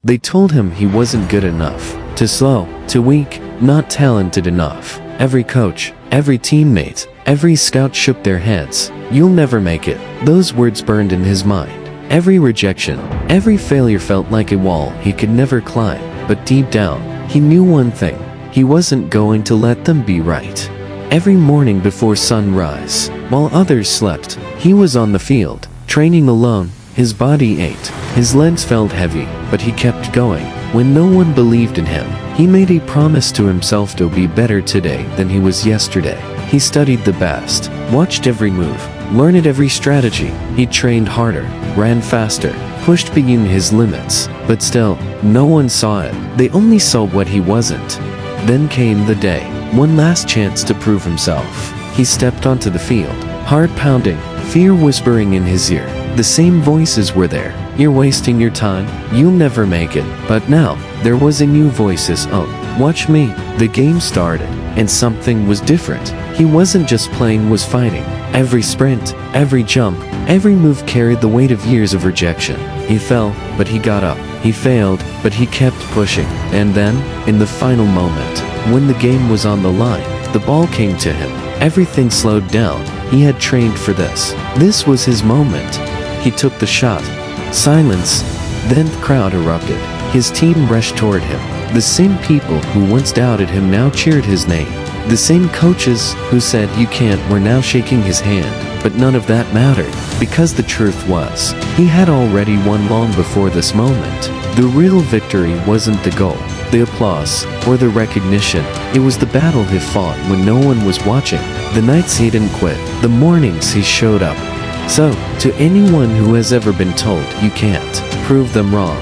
They told him he wasn't good enough, too slow, too weak, not talented enough. Every coach, every teammate, every scout shook their heads. You'll never make it. Those words burned in his mind. Every rejection, every failure felt like a wall he could never climb. But deep down, he knew one thing. He wasn't going to let them be right. Every morning before sunrise, while others slept, he was on the field, training alone. His body ached, his legs felt heavy, but he kept going. When no one believed in him, he made a promise to himself to be better today than he was yesterday. He studied the best, watched every move, learned every strategy. He trained harder, ran faster, pushed beyond his limits. But still, no one saw it. They only saw what he wasn't. Then came the day, one last chance to prove himself. He stepped onto the field, heart pounding, fear whispering in his ear. The same voices were there. You're wasting your time, you'll never make it. But now, there was a new voices. Oh, watch me. The game started, and something was different. He wasn't just playing, was fighting. Every sprint, every jump, every move carried the weight of years of rejection. He fell, but he got up. He failed, but he kept pushing. And then, in the final moment, when the game was on the line, the ball came to him. Everything slowed down. He had trained for this. This was his moment. He took the shot. Silence. Then the crowd erupted. His team rushed toward him. The same people who once doubted him now cheered his name. The same coaches who said you can't were now shaking his hand. But none of that mattered, because the truth was, he had already won long before this moment. The real victory wasn't the goal, the applause, or the recognition. It was the battle he fought when no one was watching. The nights he didn't quit, the mornings he showed up. So, to anyone who has ever been told you can't, prove them wrong.